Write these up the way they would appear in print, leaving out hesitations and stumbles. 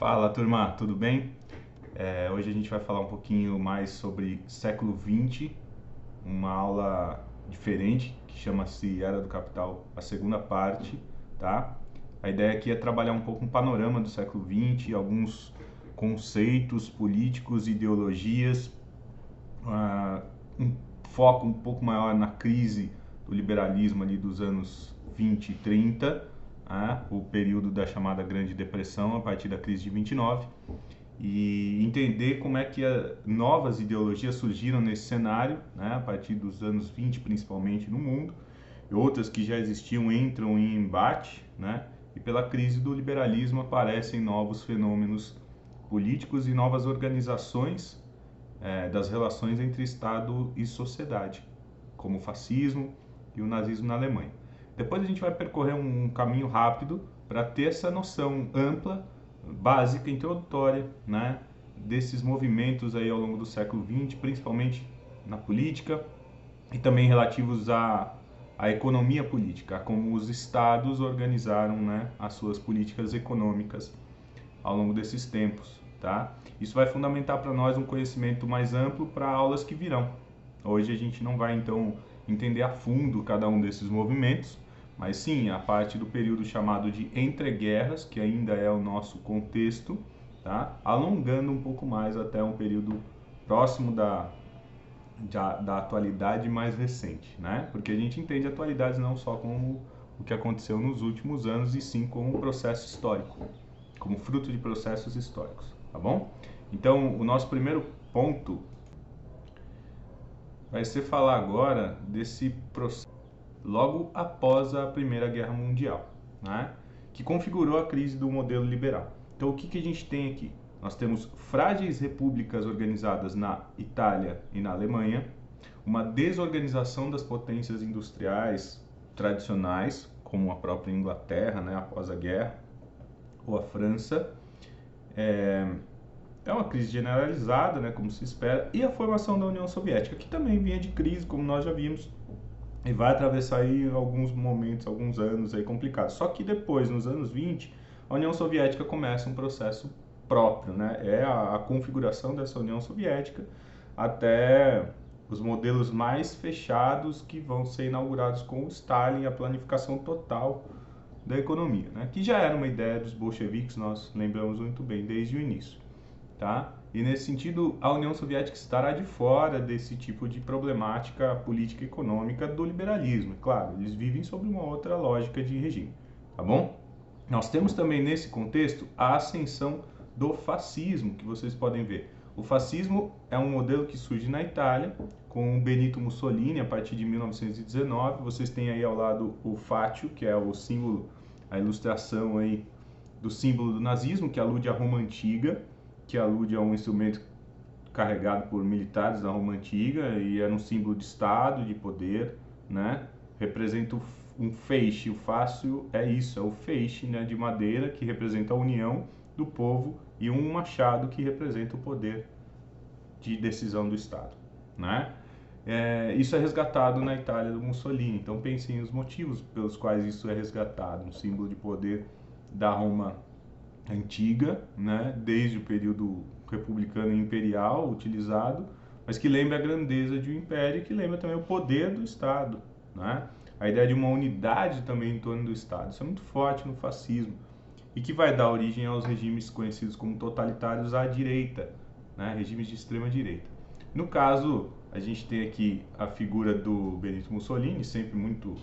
Fala, turma, tudo bem? Hoje a gente vai falar um pouquinho mais sobre século XX, uma aula diferente que chama-se Era do Capital, a segunda parte, tá? A ideia aqui é trabalhar um pouco um panorama do século XX, alguns conceitos políticos, ideologias, um foco um pouco maior na crise do liberalismo ali dos anos 20 e 30, o período da chamada Grande Depressão, a partir da crise de 29, e entender como é que novas ideologias surgiram nesse cenário, a partir dos anos 20 principalmente no mundo, e outras que já existiam entram em embate, e pela crise do liberalismo aparecem novos fenômenos políticos e novas organizações das relações entre Estado e sociedade, como o fascismo e o nazismo na Alemanha. Depois a gente vai percorrer um caminho rápido para ter essa noção ampla, básica, introdutória, desses movimentos aí ao longo do século XX, principalmente na política e também relativos à economia política, a como os estados organizaram, as suas políticas econômicas ao longo desses tempos, tá? Isso vai fundamentar para nós um conhecimento mais amplo para aulas que virão. Hoje a gente não vai então entender a fundo cada um desses movimentos, mas sim a parte do período chamado de entreguerras, que ainda é o nosso contexto, tá? Alongando um pouco mais até um período próximo da atualidade mais recente, Porque a gente entende atualidades não só como o que aconteceu nos últimos anos, e sim como um processo histórico, como fruto de processos históricos, tá bom? Então, o nosso primeiro ponto vai ser falar agora desse processo logo após a Primeira Guerra Mundial, que configurou a crise do modelo liberal. Então, o que a gente tem aqui? Nós temos frágeis repúblicas organizadas na Itália e na Alemanha, uma desorganização das potências industriais tradicionais, como a própria Inglaterra, após a guerra, ou a França. É uma crise generalizada, como se espera, e a formação da União Soviética, que também vinha de crise, como nós já vimos, e vai atravessar aí alguns momentos, alguns anos aí complicados. Só que depois, nos anos 20, a União Soviética começa um processo próprio, É a configuração dessa União Soviética até os modelos mais fechados que vão ser inaugurados com o Stalin, a planificação total da economia, que já era uma ideia dos bolcheviques, nós lembramos muito bem desde o início, tá? E nesse sentido, a União Soviética estará de fora desse tipo de problemática política e econômica do liberalismo. Claro, eles vivem sob uma outra lógica de regime, tá bom? Nós temos também nesse contexto a ascensão do fascismo, que vocês podem ver. O fascismo é um modelo que surge na Itália, com Benito Mussolini, a partir de 1919. Vocês têm aí ao lado o fátio, que é o símbolo, a ilustração aí do símbolo do nazismo, que alude à Roma Antiga, que alude a um instrumento carregado por militares da Roma Antiga, e era um símbolo de Estado, de poder, Representa um feixe. O fácio é isso, é o feixe, de madeira, que representa a união do povo, e um machado que representa o poder de decisão do Estado, isso é resgatado na Itália do Mussolini. Então pensem os motivos pelos quais isso é resgatado, um símbolo de poder da Roma Antiga, desde o período republicano e imperial utilizado, mas que lembra a grandeza de um império, e que lembra também o poder do Estado, A ideia de uma unidade também em torno do Estado. Isso é muito forte no fascismo, e que vai dar origem aos regimes conhecidos como totalitários à direita, regimes de extrema direita. No caso, a gente tem aqui a figura do Benito Mussolini, sempre muito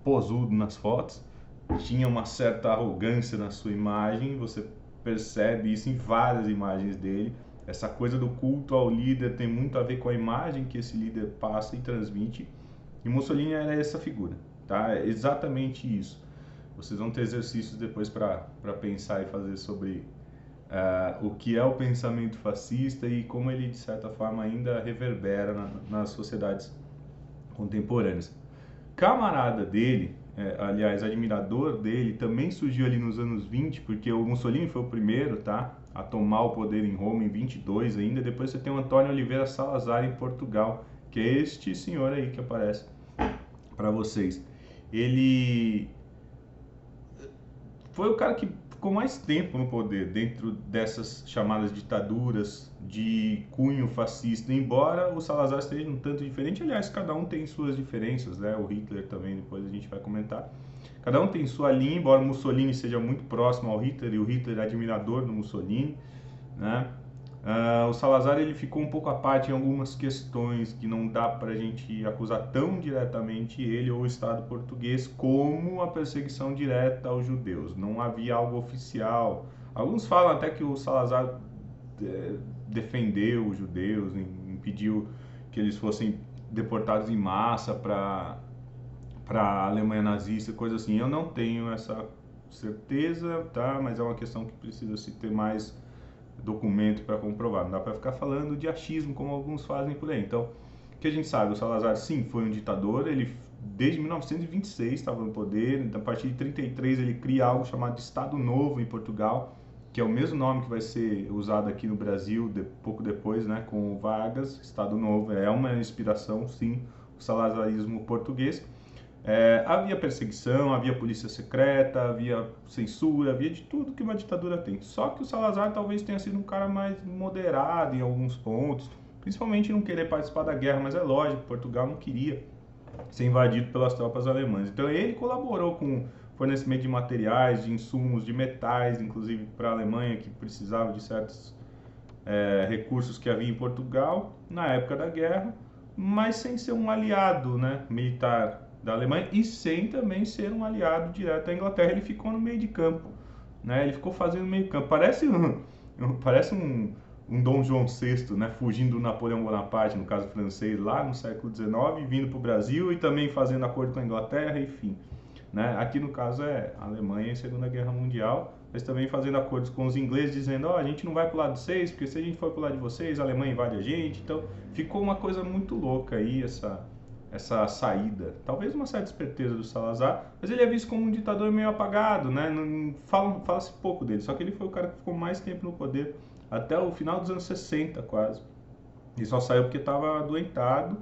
posudo nas fotos, tinha uma certa arrogância na sua imagem, você percebe isso em várias imagens dele. Essa coisa do culto ao líder tem muito a ver com a imagem que esse líder passa e transmite, e Mussolini era essa figura, tá? É exatamente isso. Vocês vão ter exercícios depois para pensar e fazer sobre o que é o pensamento fascista e como ele, de certa forma, ainda reverbera nas sociedades contemporâneas. Camarada dele, aliás, admirador dele, também surgiu ali nos anos 20, porque o Mussolini foi o primeiro, a tomar o poder em Roma em 22 ainda. Depois você tem o Antônio Oliveira Salazar em Portugal, que é este senhor aí que aparece para vocês. Ele foi o cara que ficou mais tempo no poder dentro dessas chamadas ditaduras de cunho fascista, embora o Salazar esteja um tanto diferente. Aliás, cada um tem suas diferenças, né? O Hitler também, depois a gente vai comentar. Cada um tem sua linha, embora Mussolini seja muito próximo ao Hitler e o Hitler é admirador do Mussolini, né? O Salazar ele ficou um pouco à parte em algumas questões que não dá para a gente acusar tão diretamente ele ou o Estado português, como a perseguição direta aos judeus. Não havia algo oficial. Alguns falam até que o Salazar defendeu os judeus, impediu que eles fossem deportados em massa para a Alemanha nazista, coisa assim. Eu não tenho essa certeza, tá? Mas é uma questão que precisa se ter mais documento para comprovar. Não dá para ficar falando de achismo como alguns fazem por aí. Então, o que a gente sabe? O Salazar, sim, foi um ditador. Ele, desde 1926, estava no poder. Então, a partir de 33, ele cria algo chamado de Estado Novo em Portugal, que é o mesmo nome que vai ser usado aqui no Brasil pouco depois, né, com o Vargas. Estado Novo é uma inspiração, sim, o salazarismo português. Havia perseguição, havia polícia secreta, havia censura, havia de tudo que uma ditadura tem. Só que o Salazar talvez tenha sido um cara mais moderado em alguns pontos, principalmente não querer participar da guerra, mas é lógico, Portugal não queria ser invadido pelas tropas alemãs. Então ele colaborou com fornecimento de materiais, de insumos, de metais, inclusive para a Alemanha, que precisava de certos recursos que havia em Portugal na época da guerra, mas sem ser um aliado, né, militar da Alemanha e sem também ser um aliado direto da Inglaterra. Ele ficou no meio de campo, né? Ele ficou fazendo meio de campo. Parece um Dom João VI, né? Fugindo do Napoleão Bonaparte, no caso francês, lá no século XIX, vindo para o Brasil e também fazendo acordo com a Inglaterra, enfim. Né? Aqui no caso é a Alemanha em Segunda Guerra Mundial, mas também fazendo acordos com os ingleses, dizendo, a gente não vai para o lado de vocês, porque se a gente for para o lado de vocês, a Alemanha invade a gente. Então ficou uma coisa muito louca aí, essa saída. Talvez uma certa esperteza do Salazar, mas ele é visto como um ditador meio apagado, né? Fala-se pouco dele, só que ele foi o cara que ficou mais tempo no poder, até o final dos anos 60 quase. E só saiu porque estava adoentado,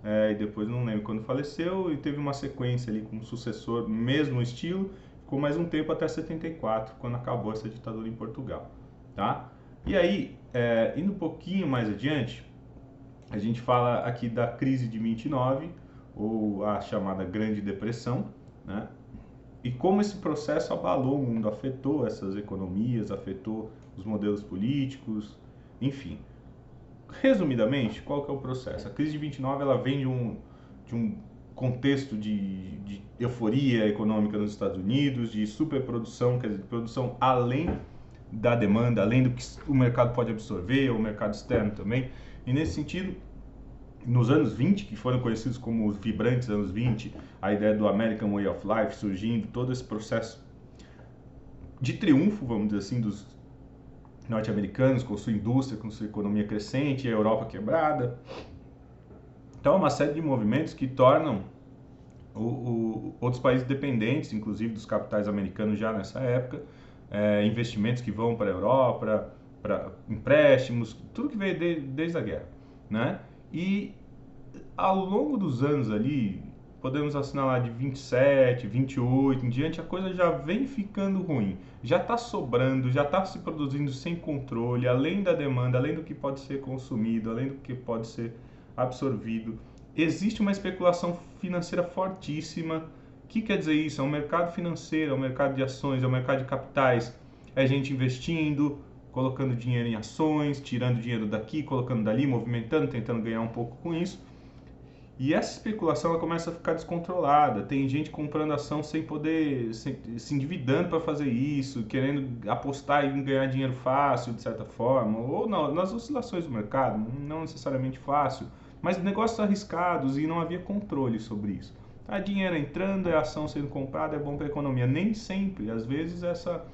e depois não lembro quando faleceu, e teve uma sequência ali com um sucessor, mesmo estilo, ficou mais um tempo até 74, quando acabou essa ditadura em Portugal, tá? E aí, indo um pouquinho mais adiante, a gente fala aqui da crise de 29, ou a chamada Grande Depressão, né? E como esse processo abalou o mundo, afetou essas economias, afetou os modelos políticos, enfim. Resumidamente, qual que é o processo? A crise de 29 ela vem de um contexto de euforia econômica nos Estados Unidos, de superprodução, quer dizer, de produção além da demanda, além do que o mercado pode absorver, o mercado externo também. E nesse sentido, nos anos 20, que foram conhecidos como os vibrantes anos 20, a ideia do American Way of Life surgindo, todo esse processo de triunfo, vamos dizer assim, dos norte-americanos, com sua indústria, com sua economia crescente, a Europa quebrada. Então, uma série de movimentos que tornam outros países dependentes, inclusive dos capitais americanos já nessa época, investimentos que vão para a Europa, para empréstimos, tudo que veio desde a guerra, né? E ao longo dos anos ali, podemos assinalar de 27, 28 em diante, a coisa já vem ficando ruim. Já está sobrando, já está se produzindo sem controle, além da demanda, além do que pode ser consumido, além do que pode ser absorvido. Existe uma especulação financeira fortíssima. O que quer dizer isso? É um mercado financeiro, é um mercado de ações, é um mercado de capitais. É gente investindo, colocando dinheiro em ações, tirando dinheiro daqui, colocando dali, movimentando, tentando ganhar um pouco com isso. E essa especulação ela começa a ficar descontrolada. Tem gente comprando ação sem poder, se endividando para fazer isso, querendo apostar em ganhar dinheiro fácil, de certa forma, ou não, nas oscilações do mercado, não necessariamente fácil, mas negócios arriscados e não havia controle sobre isso. Tá, dinheiro entrando, é ação sendo comprada, é bom para a economia. Nem sempre, às vezes essa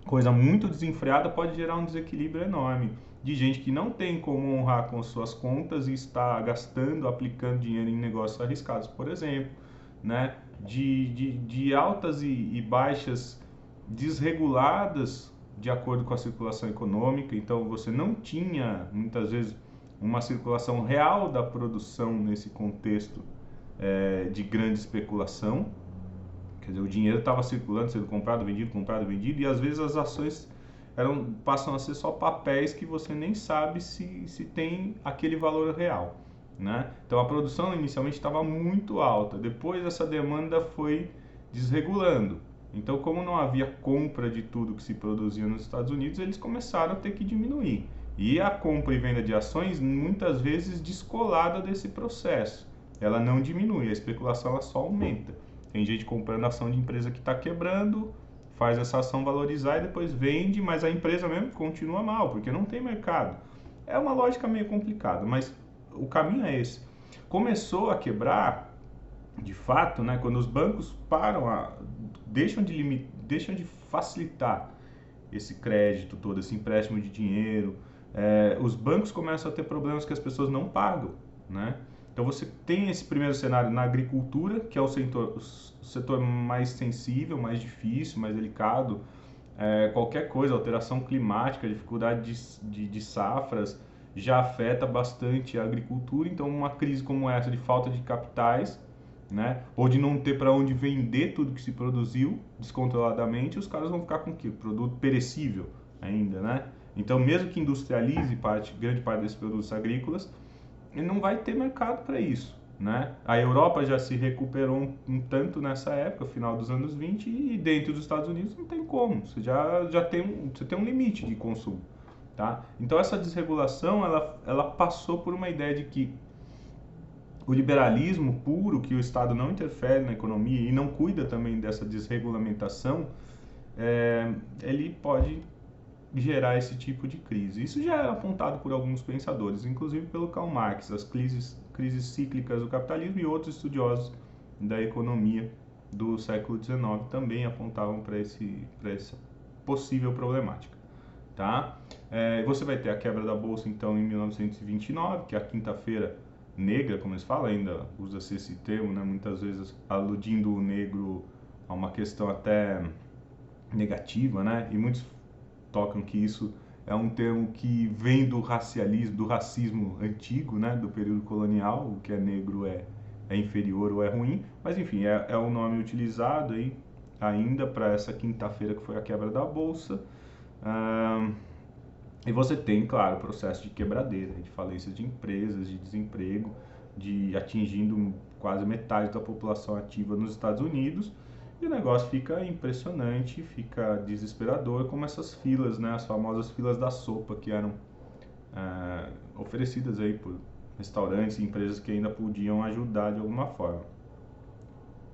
coisa muito desenfreada pode gerar um desequilíbrio enorme de gente que não tem como honrar com suas contas e está gastando, aplicando dinheiro em negócios arriscados, por exemplo, né? De altas e baixas desreguladas de acordo com a circulação econômica. Então você não tinha, muitas vezes, uma circulação real da produção nesse contexto de grande especulação. Quer dizer, o dinheiro estava circulando, sendo comprado, vendido, e às vezes as ações passam a ser só papéis que você nem sabe se tem aquele valor real, né? Então a produção inicialmente estava muito alta, depois essa demanda foi desregulando. Então, como não havia compra de tudo que se produzia nos Estados Unidos, eles começaram a ter que diminuir. E a compra e venda de ações, muitas vezes descolada desse processo. Ela não diminui, a especulação ela só aumenta. Tem gente comprando ação de empresa que está quebrando, faz essa ação valorizar e depois vende, mas a empresa mesmo continua mal, porque não tem mercado. É uma lógica meio complicada, mas o caminho é esse. Começou a quebrar, de fato, né, quando os bancos deixam de facilitar esse crédito todo, esse empréstimo de dinheiro, os bancos começam a ter problemas que as pessoas não pagam, né? Então você tem esse primeiro cenário na agricultura, que é o setor mais sensível, mais difícil, mais delicado. Qualquer coisa, alteração climática, dificuldade de safras, já afeta bastante a agricultura. Então uma crise como essa de falta de capitais, né, ou de não ter para onde vender tudo que se produziu descontroladamente, os caras vão ficar com o quê? Produto perecível ainda, né? Então mesmo que industrialize grande parte desses produtos agrícolas, ele não vai ter mercado para isso, né? A Europa já se recuperou um tanto nessa época, final dos anos 20, e dentro dos Estados Unidos não tem como, você tem um limite de consumo, tá? Então essa desregulação, ela passou por uma ideia de que o liberalismo puro, que o Estado não interfere na economia e não cuida também dessa desregulamentação, ele pode gerar esse tipo de crise. Isso já é apontado por alguns pensadores, inclusive pelo Karl Marx, as crises cíclicas do capitalismo, e outros estudiosos da economia do século XIX também apontavam para essa possível problemática. Tá? Você vai ter a quebra da Bolsa, então, em 1929, que é a quinta-feira negra, como eles falam, ainda usa-se esse termo, né? Muitas vezes aludindo o negro a uma questão até negativa, né? E muitos tocam que isso é um termo que vem do racialismo, do racismo antigo, né, do período colonial. O que é negro é inferior ou é ruim, mas enfim, é o nome utilizado aí ainda para essa quinta-feira que foi a quebra da Bolsa. E você tem, claro, o processo de quebradeira, de falências de empresas, de desemprego, atingindo quase metade da população ativa nos Estados Unidos. E o negócio fica impressionante, fica desesperador, como essas filas, né, as famosas filas da sopa que eram oferecidas aí por restaurantes e empresas que ainda podiam ajudar de alguma forma.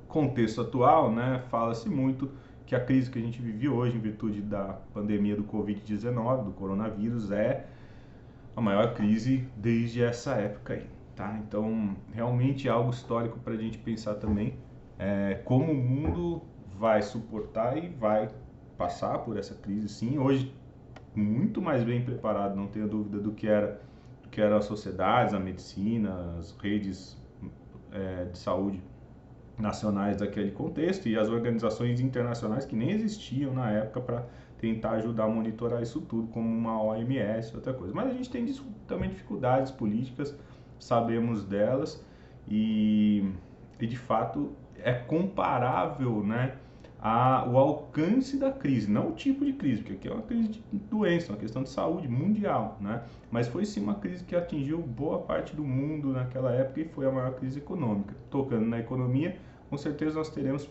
Contexto atual, né, fala-se muito que a crise que a gente vive hoje, em virtude da pandemia do Covid-19, do coronavírus, é a maior crise desde essa época aí, tá? Então, realmente é algo histórico para a gente pensar também como o mundo vai suportar e vai passar por essa crise, sim. Hoje, muito mais bem preparado, não tenho dúvida, do que eram as sociedades, a medicina, as redes de saúde nacionais daquele contexto e as organizações internacionais que nem existiam na época para tentar ajudar a monitorar isso tudo, como uma OMS, outra coisa. Mas a gente tem também dificuldades políticas, sabemos delas, e de fato é comparável, né, o alcance da crise, não o tipo de crise, porque aqui é uma crise de doença, uma questão de saúde mundial, né? Mas foi sim uma crise que atingiu boa parte do mundo naquela época e foi a maior crise econômica. Tocando na economia, com certeza nós teremos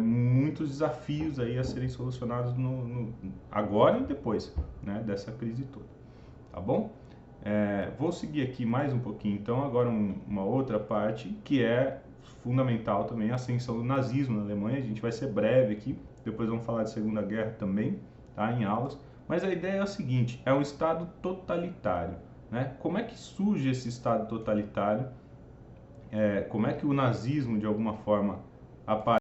muitos desafios aí a serem solucionados agora e depois, né, dessa crise toda, tá bom? Vou seguir aqui mais um pouquinho, então, agora uma outra parte que é fundamental também, a ascensão do nazismo na Alemanha. A gente vai ser breve aqui, depois vamos falar de Segunda Guerra também, tá, em aulas. Mas a ideia é a seguinte, é um Estado totalitário, né? Como é que surge esse Estado totalitário? Como é que o nazismo, de alguma forma, aparece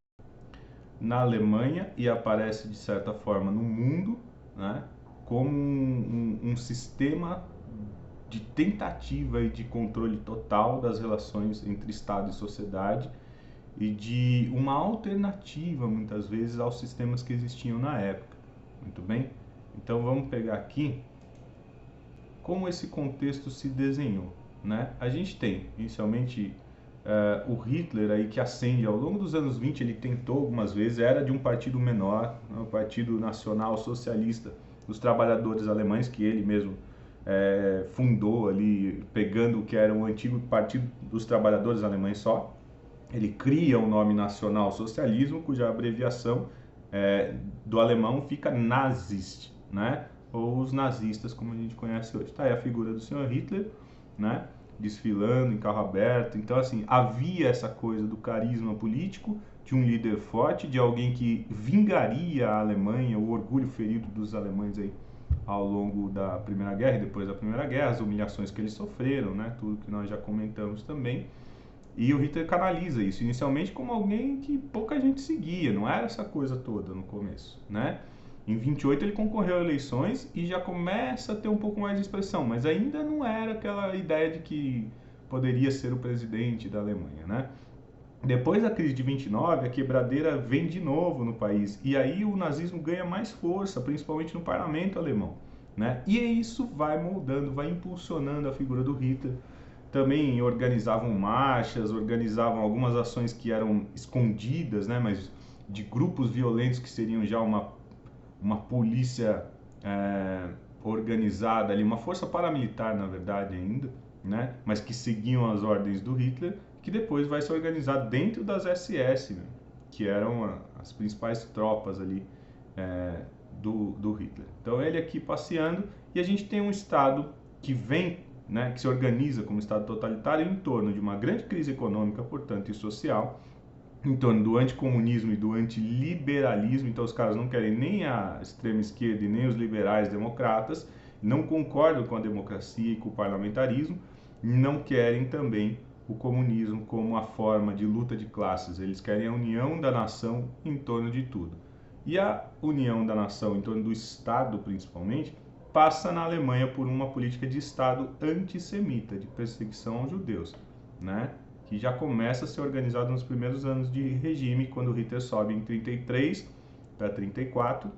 na Alemanha e aparece, de certa forma, no mundo, né, como um sistema de tentativa e de controle total das relações entre Estado e sociedade, e de uma alternativa, muitas vezes, aos sistemas que existiam na época. Muito bem? Então vamos pegar aqui como esse contexto se desenhou, né? A gente tem, inicialmente, O Hitler aí que ascende ao longo dos anos 20, ele tentou algumas vezes, era de um partido menor, né, o Partido Nacional Socialista dos Trabalhadores Alemães, que ele mesmo fundou ali, pegando o que era um antigo Partido dos Trabalhadores Alemães só. Ele cria o nome Nacional Socialismo, cuja abreviação do alemão fica Nazist, né? Ou os nazistas, como a gente conhece hoje. Tá aí a figura do senhor Hitler, né? Desfilando em carro aberto. Então, assim, havia essa coisa do carisma político, de um líder forte, de alguém que vingaria a Alemanha, o orgulho ferido dos alemães aí ao longo da Primeira Guerra e depois da Primeira Guerra, as humilhações que eles sofreram, né? Tudo que nós já comentamos também. E o Hitler canaliza isso, inicialmente como alguém que pouca gente seguia, não era essa coisa toda no começo, né? Em 28 ele concorreu a eleições e já começa a ter um pouco mais de expressão, mas ainda não era aquela ideia de que poderia ser o presidente da Alemanha, né? Depois da crise de 29, a quebradeira vem de novo no país, e aí o nazismo ganha mais força, principalmente no parlamento alemão, né? E isso vai moldando, vai impulsionando a figura do Hitler. Também organizavam marchas, organizavam algumas ações que eram escondidas, né? Mas de grupos violentos que seriam já uma polícia organizada ali, uma força paramilitar, na verdade, ainda, né? Mas que seguiam as ordens do Hitler, que depois vai se organizar dentro das SS, né? Que eram as principais tropas ali do Hitler. Então ele aqui passeando, e a gente tem um Estado que vem, né, que se organiza como Estado totalitário em torno de uma grande crise econômica, portanto, e social, em torno do anticomunismo e do antiliberalismo. Então os caras não querem nem a extrema esquerda e nem os liberais democratas, não concordam com a democracia e com o parlamentarismo, não querem também o comunismo como a forma de luta de classes. Eles querem a união da nação em torno de tudo. E a união da nação em torno do Estado, principalmente, passa na Alemanha por uma política de Estado antissemita, de perseguição aos judeus, né? Que já começa a ser organizado nos primeiros anos de regime, quando Hitler sobe em 33 para 34.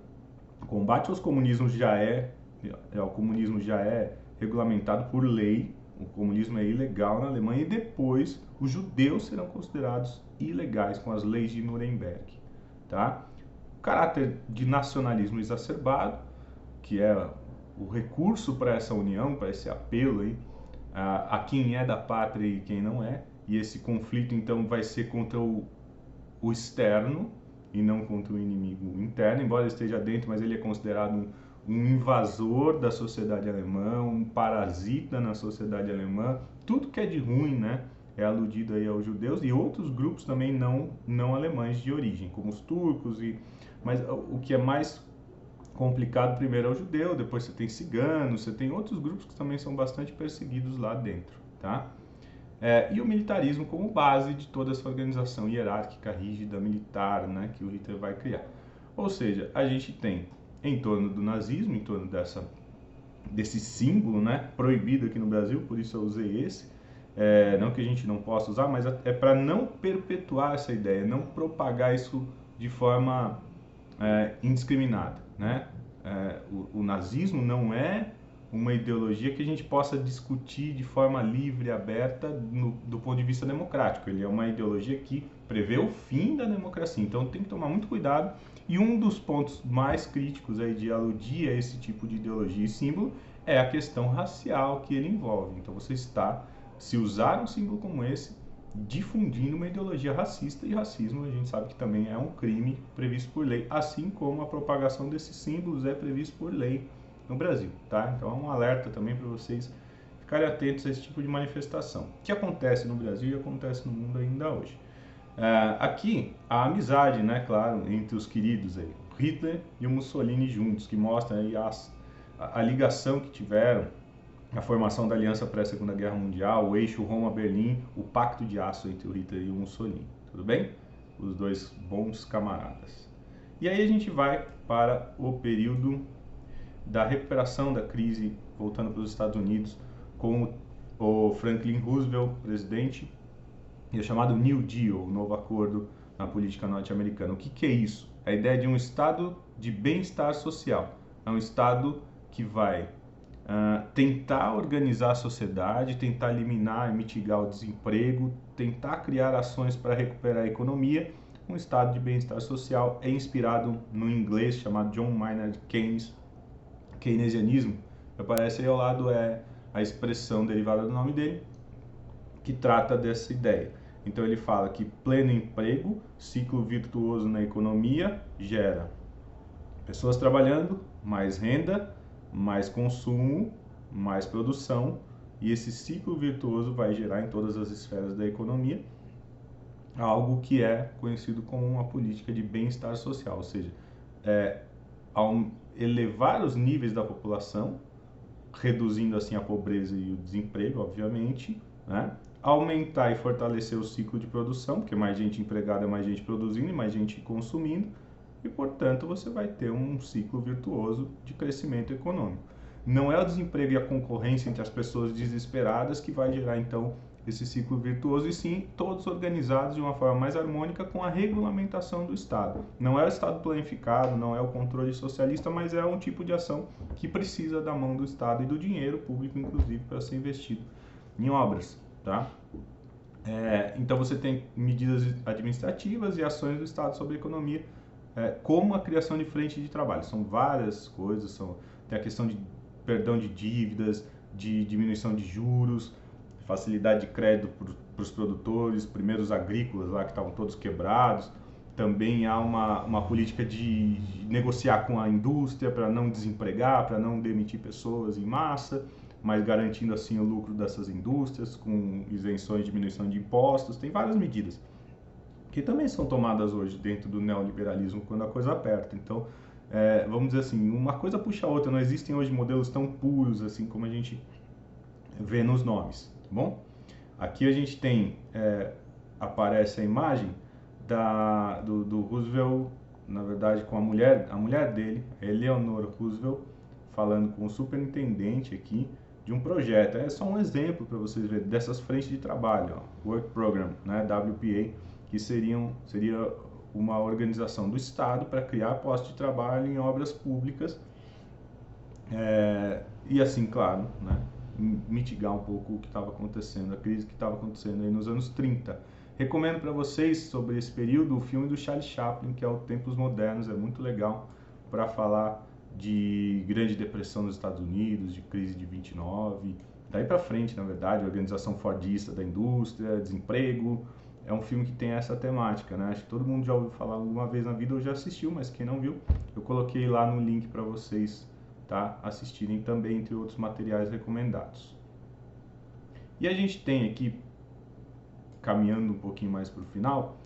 O combate aos comunismos o comunismo já é regulamentado por lei. O comunismo é ilegal na Alemanha, e depois os judeus serão considerados ilegais com as leis de Nuremberg, tá? O caráter de nacionalismo exacerbado, que é o recurso para essa união, para esse apelo aí, a quem é da pátria e quem não é. E esse conflito, então, vai ser contra o externo e não contra o inimigo interno, embora ele esteja dentro, mas ele é considerado um invasor da sociedade alemã, um parasita na sociedade alemã. Tudo que é de ruim, né, é aludido aí aos judeus e outros grupos também não alemães de origem, como os turcos. Mas o que é mais complicado primeiro é o judeu, depois você tem ciganos, você tem outros grupos que também são bastante perseguidos lá dentro, tá? E o militarismo como base de toda essa organização hierárquica, rígida, militar, né, que o Hitler vai criar. Ou seja, a gente tem em torno do nazismo, em torno desse símbolo, né, proibido aqui no Brasil, por isso eu usei esse, não que a gente não possa usar, mas é para não perpetuar essa ideia, não propagar isso de forma indiscriminada, né? O nazismo não é uma ideologia que a gente possa discutir de forma livre, aberta, do ponto de vista democrático. Ele é uma ideologia que prevê o fim da democracia, então tem que tomar muito cuidado. E um dos pontos mais críticos aí de aludir a esse tipo de ideologia e símbolo é a questão racial que ele envolve. Então você está, se usar um símbolo como esse, difundindo uma ideologia racista, e racismo a gente sabe que também é um crime previsto por lei, assim como a propagação desses símbolos é previsto por lei no Brasil, tá? Então é um alerta também para vocês ficarem atentos a esse tipo de manifestação, que acontece no Brasil e acontece no mundo ainda hoje. Aqui, a amizade, né, claro, entre os queridos aí, Hitler e o Mussolini juntos, que mostra aí a ligação que tiveram, a formação da aliança pré-Segunda Guerra Mundial, o eixo Roma-Berlim, o pacto de aço entre o Hitler e o Mussolini, tudo bem? Os dois bons camaradas. E aí a gente vai para o período da recuperação da crise, voltando para os Estados Unidos, com o Franklin Roosevelt, presidente, e o chamado New Deal, o novo acordo na política norte-americana. O que é isso? A ideia de um estado de bem-estar social. É um estado que vai tentar organizar a sociedade, tentar eliminar e mitigar o desemprego, tentar criar ações para recuperar a economia. Um estado de bem-estar social é inspirado no inglês chamado John Maynard Keynes, keynesianismo. Aparece aí ao lado a expressão derivada do nome dele, que trata dessa ideia. Então ele fala que pleno emprego, ciclo virtuoso na economia, gera pessoas trabalhando, mais renda, mais consumo, mais produção, e esse ciclo virtuoso vai gerar em todas as esferas da economia algo que é conhecido como uma política de bem-estar social, ou seja, ao elevar os níveis da população, reduzindo assim a pobreza e o desemprego, obviamente, né? Aumentar e fortalecer o ciclo de produção, porque mais gente empregada é mais gente produzindo e mais gente consumindo, e portanto você vai ter um ciclo virtuoso de crescimento econômico. Não é o desemprego e a concorrência entre as pessoas desesperadas que vai gerar então esse ciclo virtuoso, e sim todos organizados de uma forma mais harmônica com a regulamentação do Estado. Não é o Estado planificado, não é o controle socialista, mas é um tipo de ação que precisa da mão do Estado e do dinheiro público, inclusive, para ser investido em obras, tá? Então você tem medidas administrativas e ações do Estado sobre a economia, como a criação de frente de trabalho. São várias coisas, tem a questão de perdão de dívidas, de diminuição de juros, facilidade de crédito para os produtores, primeiros agrícolas lá que estavam todos quebrados. Também há uma política de negociar com a indústria para não desempregar, para não demitir pessoas em massa, mas garantindo assim o lucro dessas indústrias, com isenções, diminuição de impostos. Tem várias medidas que também são tomadas hoje dentro do neoliberalismo quando a coisa aperta. Então, vamos dizer assim, uma coisa puxa a outra. Não existem hoje modelos tão puros assim como a gente vê nos nomes, tá bom? Aqui a gente tem, aparece a imagem do Roosevelt, na verdade com a mulher dele, Eleanor Roosevelt, falando com o superintendente aqui de um projeto. É só um exemplo para vocês verem dessas frentes de trabalho, ó, Work Program, né, WPA, que seria uma organização do Estado para criar postos de trabalho em obras públicas, e assim, claro, né, mitigar um pouco o que estava acontecendo, a crise que estava acontecendo aí nos anos 30. Recomendo para vocês, sobre esse período, o filme do Charlie Chaplin, que é o Tempos Modernos, é muito legal para falar de Grande Depressão nos Estados Unidos, de crise de 29, daí para frente, na verdade, organização fordista da indústria, desemprego. É um filme que tem essa temática, né? Acho que todo mundo já ouviu falar alguma vez na vida ou já assistiu, mas quem não viu, eu coloquei lá no link para vocês, tá, assistirem também, entre outros materiais recomendados. E a gente tem aqui, caminhando um pouquinho mais para o final,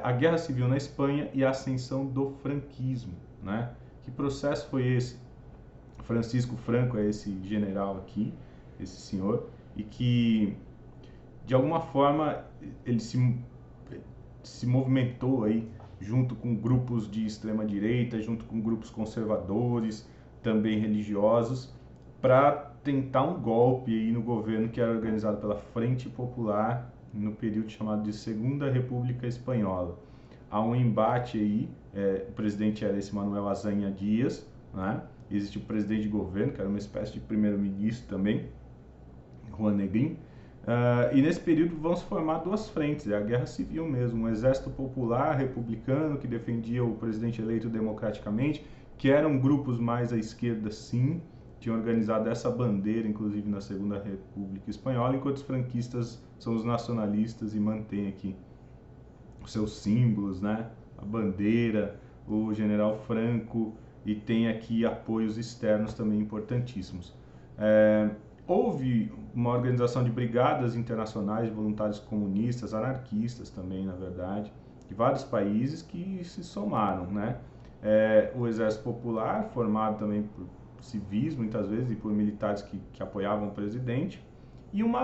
a Guerra Civil na Espanha e a ascensão do franquismo, né? Que processo foi esse? Francisco Franco é esse general aqui, esse senhor, e que de alguma forma ele se movimentou aí junto com grupos de extrema direita, junto com grupos conservadores, também religiosos, para tentar um golpe aí no governo que era organizado pela Frente Popular no período chamado de Segunda República Espanhola. Há um embate aí, o presidente era esse Manuel Azaña Díaz, né? Existe o presidente de governo, que era uma espécie de primeiro-ministro também, Juan Negrín, e nesse período vão se formar duas frentes, a guerra civil mesmo, um exército popular republicano que defendia o presidente eleito democraticamente, que eram grupos mais à esquerda, sim, tinham organizado essa bandeira, inclusive na Segunda República Espanhola, enquanto os franquistas são os nacionalistas e mantêm aqui os seus símbolos, né? A bandeira, o general Franco, e tem aqui apoios externos também importantíssimos. Houve uma organização de brigadas internacionais de voluntários comunistas, anarquistas também, na verdade, de vários países que se somaram, né? O Exército Popular, formado também por civis, muitas vezes, e por militares que apoiavam o presidente, e um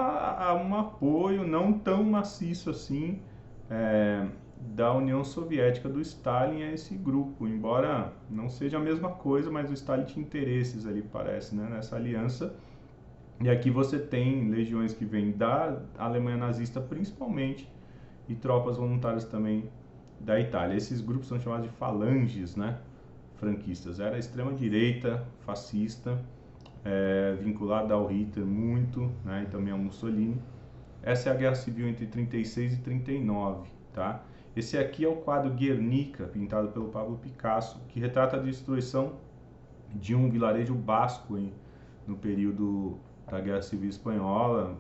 apoio não tão maciço assim da União Soviética, do Stalin, a esse grupo, embora não seja a mesma coisa, mas o Stalin tinha interesses ali, parece, né, nessa aliança. E aqui você tem legiões que vêm da Alemanha nazista, principalmente, e tropas voluntárias também da Itália. Esses grupos são chamados de falanges, né, franquistas. Era a extrema-direita, fascista, vinculada ao Hitler muito, né, e também ao Mussolini. Essa é a Guerra Civil entre 36 e 39, tá? Esse aqui é o quadro Guernica, pintado pelo Pablo Picasso, que retrata a destruição de um vilarejo basco no período da Guerra Civil Espanhola,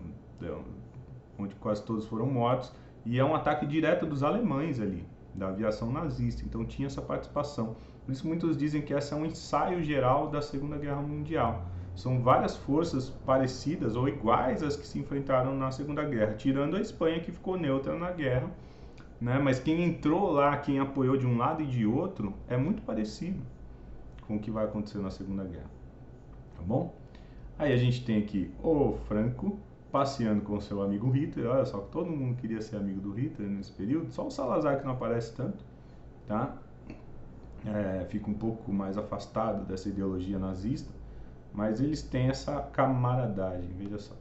onde quase todos foram mortos, e é um ataque direto dos alemães ali, da aviação nazista, então tinha essa participação. Por isso muitos dizem que esse é um ensaio geral da Segunda Guerra Mundial. São várias forças parecidas ou iguais às que se enfrentaram na Segunda Guerra, tirando a Espanha, que ficou neutra na guerra, né? Mas quem entrou lá, quem apoiou de um lado e de outro, é muito parecido com o que vai acontecer na Segunda Guerra, tá bom? Aí a gente tem aqui o Franco passeando com o seu amigo Hitler. Olha só, todo mundo queria ser amigo do Hitler nesse período, só o Salazar que não aparece tanto, tá? Fica um pouco mais afastado dessa ideologia nazista, mas eles têm essa camaradagem, veja só.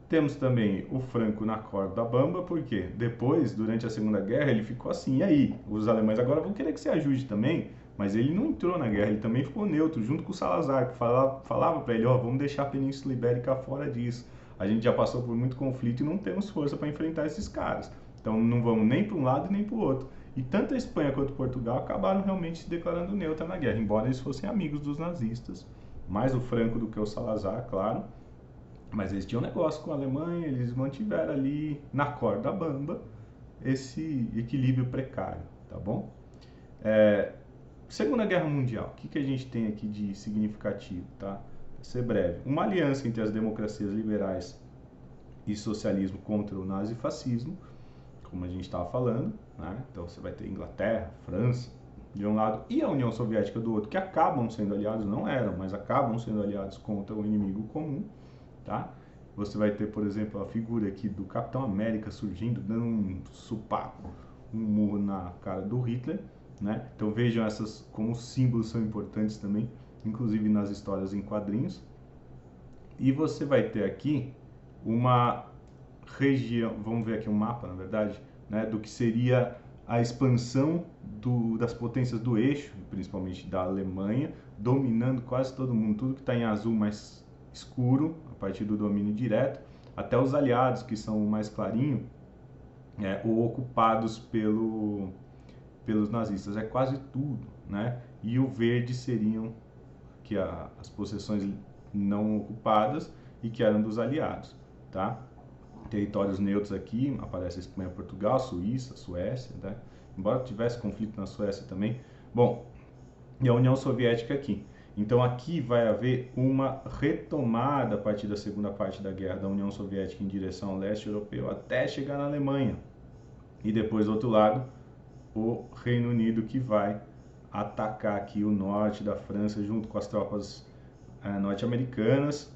Temos também o Franco na corda bamba, porque depois, durante a Segunda Guerra, ele ficou assim, e aí? Os alemães agora vão querer que você ajude também? Mas ele não entrou na guerra, ele também ficou neutro, junto com o Salazar, que falava para ele, vamos deixar a Península Ibérica fora disso. A gente já passou por muito conflito e não temos força para enfrentar esses caras. Então não vamos nem para um lado e nem para o outro. E tanto a Espanha quanto Portugal acabaram realmente se declarando neutra na guerra, embora eles fossem amigos dos nazistas. Mais o Franco do que o Salazar, claro. Mas eles tinham negócio com a Alemanha, eles mantiveram ali na corda bamba esse equilíbrio precário, tá bom? Segunda Guerra Mundial, o que a gente tem aqui de significativo, tá? Vou ser breve. Uma aliança entre as democracias liberais e socialismo contra o nazifascismo, como a gente estava falando, né? Então você vai ter Inglaterra, França, de um lado, e a União Soviética do outro, que acabam sendo aliados, não eram, mas acabam sendo aliados contra o inimigo comum, tá? Você vai ter, por exemplo, a figura aqui do Capitão América surgindo, dando um supapo, um murro na cara do Hitler, né? Então vejam essas como os símbolos são importantes também, inclusive nas histórias em quadrinhos. E você vai ter aqui uma região, vamos ver aqui um mapa, na verdade, né, do que seria a expansão das potências do eixo, principalmente da Alemanha, dominando quase todo mundo, tudo que está em azul mais escuro, a partir do domínio direto, até os aliados, que são mais clarinho, ou ocupados pelos nazistas, é quase tudo, né? E o verde seriam as possessões não ocupadas e que eram dos aliados, tá? Territórios neutros aqui, aparece Espanha, Portugal, Suíça, Suécia, né? Embora tivesse conflito na Suécia também. Bom, e a União Soviética aqui. Então aqui vai haver uma retomada a partir da segunda parte da guerra da União Soviética em direção ao leste europeu até chegar na Alemanha. E depois, do outro lado, o Reino Unido, que vai atacar aqui o norte da França junto com as tropas norte-americanas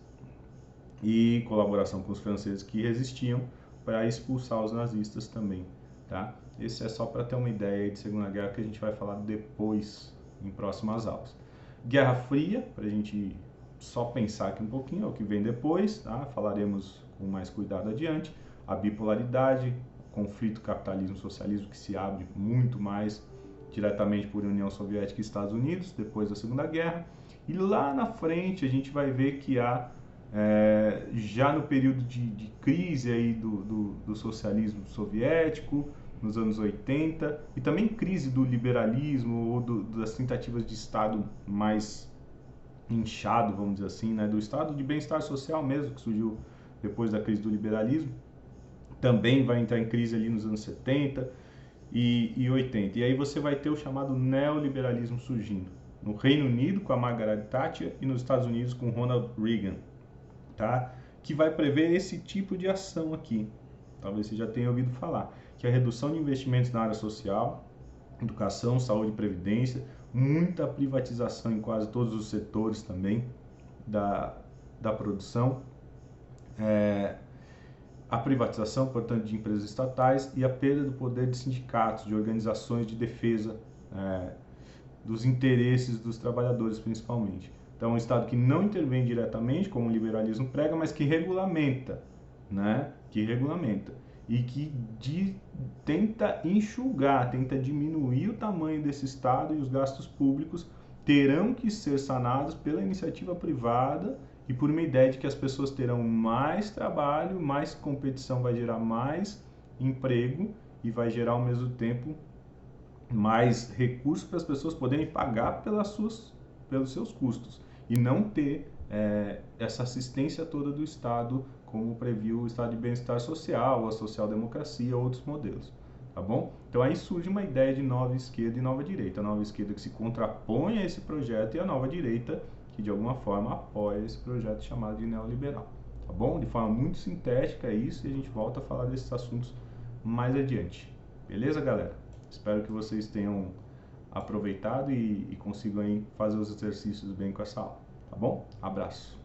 e colaboração com os franceses que resistiam para expulsar os nazistas também, tá? Esse é só para ter uma ideia aí de Segunda Guerra que a gente vai falar depois em próximas aulas. Guerra Fria, para a gente só pensar aqui um pouquinho, é o que vem depois, tá? Falaremos com mais cuidado adiante. A bipolaridade, conflito capitalismo-socialismo que se abre muito mais diretamente por União Soviética e Estados Unidos, depois da Segunda Guerra. E lá na frente a gente vai ver que há, já no período de crise aí do socialismo soviético, nos anos 80, e também crise do liberalismo ou das tentativas de Estado mais inchado, vamos dizer assim, né? Do Estado de bem-estar social mesmo, que surgiu depois da crise do liberalismo, também vai entrar em crise ali nos anos 70 e 80. E aí você vai ter o chamado neoliberalismo surgindo. No Reino Unido, com a Margaret Thatcher, e nos Estados Unidos, com Ronald Reagan, tá? Que vai prever esse tipo de ação aqui. Talvez você já tenha ouvido falar. Que é a redução de investimentos na área social, educação, saúde e previdência, muita privatização em quase todos os setores também da produção, a privatização, portanto, de empresas estatais e a perda do poder de sindicatos, de organizações de defesa dos interesses dos trabalhadores, principalmente. Então, é um Estado que não intervém diretamente, como o liberalismo prega, mas que regulamenta, né? Que regulamenta e que tenta enxugar, tenta diminuir o tamanho desse Estado, e os gastos públicos terão que ser sanados pela iniciativa privada e por uma ideia de que as pessoas terão mais trabalho, mais competição vai gerar mais emprego e vai gerar ao mesmo tempo mais recursos para as pessoas poderem pagar pelos seus custos e não ter essa assistência toda do Estado, como previu o Estado de Bem-Estar Social, a social-democracia, outros modelos, tá bom? Então aí surge uma ideia de nova esquerda e nova direita. A nova esquerda que se contrapõe a esse projeto e a nova direita que de alguma forma apoia esse projeto chamado de neoliberal, tá bom? De forma muito sintética é isso, e a gente volta a falar desses assuntos mais adiante. Beleza, galera? Espero que vocês tenham aproveitado e consigam aí fazer os exercícios bem com essa aula, tá bom? Abraço!